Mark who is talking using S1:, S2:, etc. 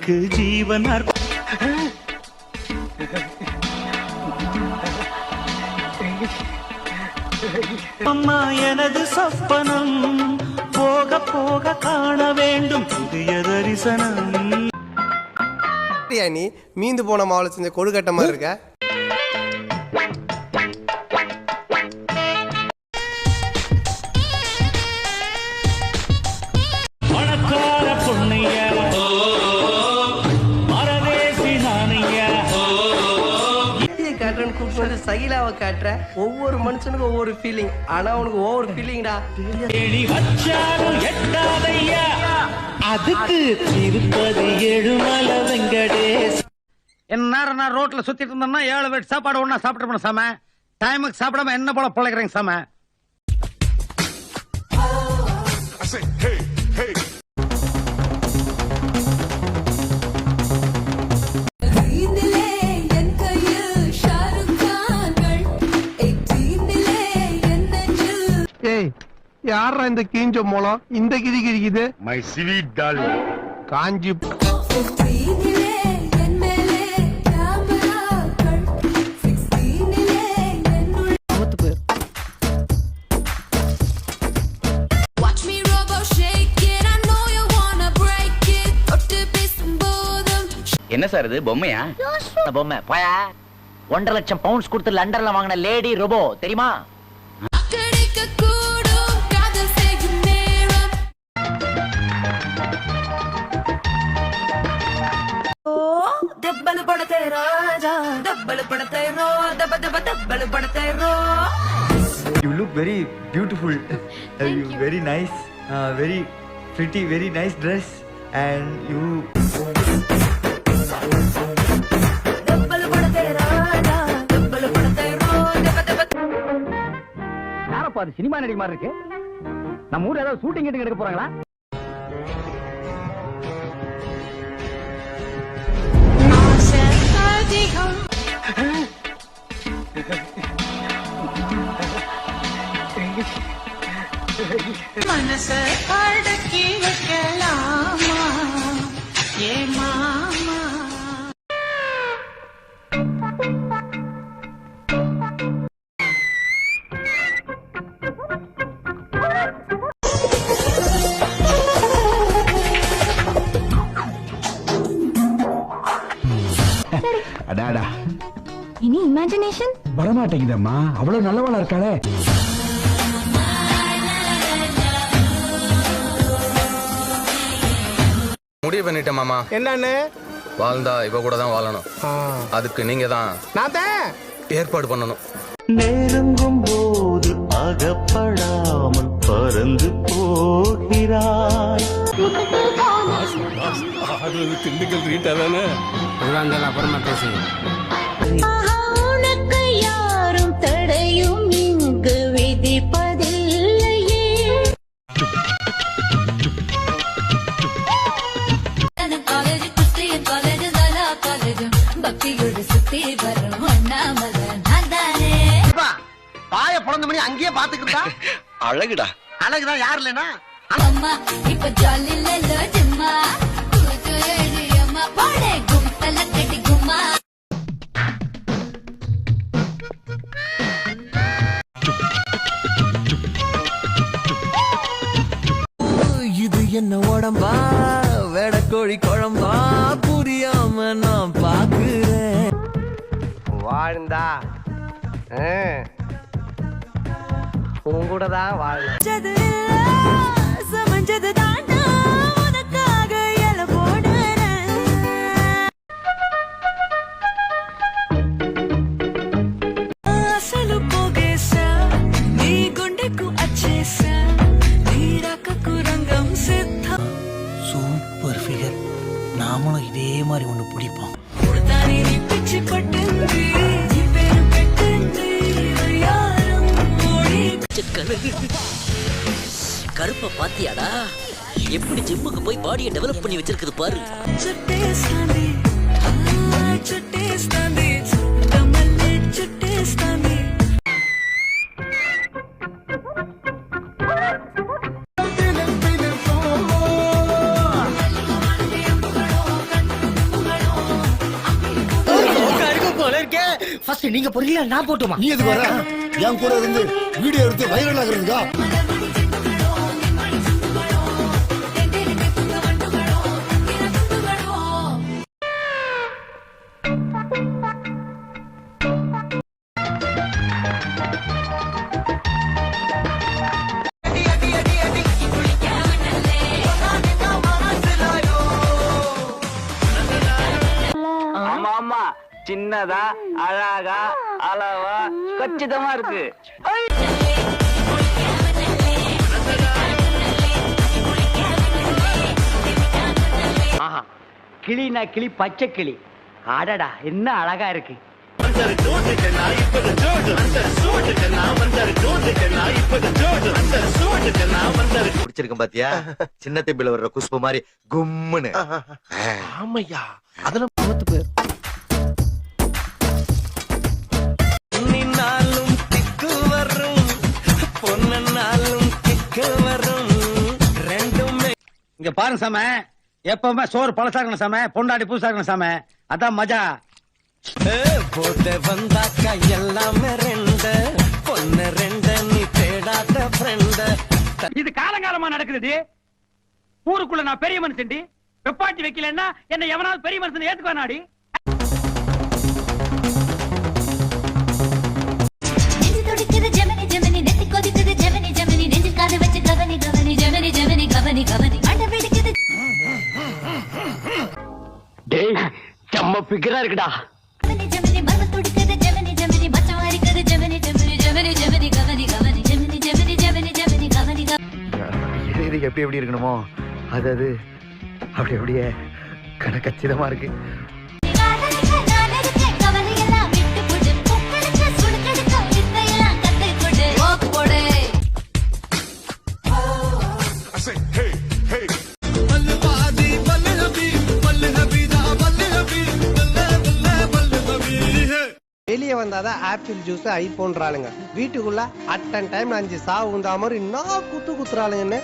S1: அவளுக்கு ஜீவன் அம்மா எனது சொப்பனம் போக போக காண வேண்டும் புதிய தரிசனம்.
S2: நீ மீந்து போன மாவுல செஞ்ச கொழுக்கட்டை மாதிரி இருக்க. சகிலாவை காட்டுற ஒவ்வொரு மனுஷனுக்கும் ஒவ்வொரு ஃபீலிங். ஆனா உனக்கு ஒவ்வொரு ஃபீலிங்டா.
S1: அதுக்கு திருப்பதி எழுமலை வெங்கடேஷ்.
S3: என்ன நேரம் நான் ரோட்ல சுத்திட்டு இருந்தேன்னா 7 பேர் சாப்பாடு ஒண்ணா சாப்பிட்டு சாம டைமுக்கு சாப்பிடாம என்ன போல பிழைக்கிறேங்க சாம.
S2: யாரா இந்த கீஞ்ச மூலம் இந்த கிதி கிரிக்குது?
S4: மை ஸ்வீட் டார்லிங்
S2: காஞ்சி
S5: என்ன சார் இது பொம்மையா? பொம்மை போயா. 1.5 லட்சம் பவுண்ட்ஸ் கொடுத்து லண்டன்ல வாங்கின லேடி ரோபோ தெரியுமா?
S6: You look very beautiful. You very nice, very pretty, very nice dress, and you.
S3: யாரப்பா அது சினிமா நடிகை மாதிரி இருக்கு? நம்ம ஊர்ல ஏதாவது ஷூட்டிங் எடுக்க போறாங்களா?
S7: மனச அடக்கி வைக்கலாமா ஏ மாமா.
S4: அடாடா
S8: இனி இமேஜினேஷன்
S4: வரமாட்டேங்குதம்மா. அவ்வளவு நல்லவளா இருக்காளே.
S2: முடிவு பண்ணிட்டேன் மாமா. என்னன்னு? வாழ்ந்தா இவ கூட தான் வாழணும். அதுக்கு நீங்க தான் நான் தான் ஏற்பாடு பண்ணணும்.
S1: நெருங்கும் போது அகப்படாமல் பறந்து போகிறாய்.
S2: திண்டுக்கல் ரீட்டா தானே? அப்புறமா பேசுங்க.
S7: உனக்கு யாரும் தடையும் இங்கு விதிப்பதில்லையே. காலேஜ் கிறிஸ்டியன் காலேஜ் தலா காலேஜ் பக்தியோடு சுத்தி வரும் அண்ணாமலை நான் தானே.
S3: பாய பொழந்த மணி அங்கேயே பாத்துக்கிட்டா
S2: அழகுடா.
S3: அழகுதான் யாரு இல்லைன்னா
S7: அம்மா இப்ப ஜாலி இல்ல ஜிம்மா தூத்து எழுதியம்மா பாடே கும்பல கட்டி கும்மா.
S9: இது என்ன உடம்பா வெடக்கோழி குழம்பா புரியாம நான் பாக்குறேன்.
S2: வாழ்ந்தா உன் கூட தான் வாழ.
S7: சமஞ்சது தாண்டா உனக்காக எல போடுறேன். అసలు పోగేసా నీ గుండెకు అచ్చేసా నీ రాకకు రంగం సిద్ధం.
S9: Super figure. நாமளும் இதே மாதிரி ஒண்ணு பிடிப்போம்.
S7: உడతాని నీ పిచ్చి పట్టింది నీ పేరు పెట్టింది యారం ఓడి.
S5: கருப்ப பாத்தியாடா? எப்படி ஜிம்முக்கு போய் பாடியை டெவலப் பண்ணி வச்சிருக்குது பாரு.
S7: చుట్టేస్తాంది చుట్టేస్తాంది చుట్టమల్లె చుట్టేస్తాంది.
S9: ஃபர்ஸ்ட் நீங்க போறீங்களா நான் போட்டுமா?
S10: நீ எதுக்கு வர? என் கூட இருந்து வீடியோ எடுத்து வைரல் ஆகுறதுக்கா?
S5: ஆமா ஆமா, சின்னதா அழகா அளவா கச்சிதமா இருக்கு. ஆஹா, கிளினா கிளி, பச்சை கிளி. அடடா, என்ன அழகா இருக்கு.
S6: பிடிச்சிருக்கும் பாத்தியா? சின்ன தம்பில வர்ற குஷ்பு மாதிரி கும்முன்னு.
S10: ஆமையா, அதெல்லாம்
S1: நின்னாலும் திக்கு வரும் பொன்னாலும் திக்கு வரும் ரெண்டுமே.
S3: இங்க பாருங்க சாம, எப்பவுமே சோறு பழசாக்கணும் சாம, பொண்டாடி பூசாக்கணும் சாம, அதான் மஜா.
S1: போத வந்தாக்கா எல்லாமே ரெண்டு பொண்ணு ரெண்டு நீ தேடாத ஃப்ரெண்டு.
S3: இது காலங்காலமா நடக்குது. ஊருக்குள்ள நான் பெரிய மனுஷன்டி, வெப்பாட்டி வைக்கலன்னா என்ன எவனாவது பெரிய மனுஷன் ஏத்துக்குவானாடி?
S7: நெஞ்சு துடிக்குது ஜெமினி ஜெமினி, நெத்தி கொதிக்குது ஜெமினி ஜெமினி, நெஞ்சில் காது வச்சு கவனி கவனி ஜெமினி ஜெமினி கவனி கவனி, அண்ட வெடிக்குது.
S5: டேய், செம்ம பிகரா இருக்குடா.
S7: ஜெமினி ஜெமினி, மர்ம துடிக்குது ஜெமினி ஜெமினி, மச்சம் வாரிக்குது ஜெமினி ஜெமினி ஜெமினி ஜெமினி கவனி கவனி ஜெமினி ஜெமினி ஜெமினி ஜெமினி கவனி கவனி.
S6: இது எப்படி எப்படி இருக்கணுமோ அது அப்படி அப்படியே கணக்கச்சிதமா இருக்கு.
S7: நான் இருக்கேன், கவலையெல்லாம் விட்டு போடு, பூக்களுக்கு சுடுக்கடுக்க வித்தையெல்லாம் கத்துக் கொடு. ஓக்கு போடு.
S11: வெளியே வந்தாதான் ஆப்பிள் ஜூஸ் ஐபோன்றாளுங்க, வீட்டுக்குள்ள அட்டன் டைம் 5 சாவு உந்தா மாதிரி என்ன குத்துறாளுங்கன்னு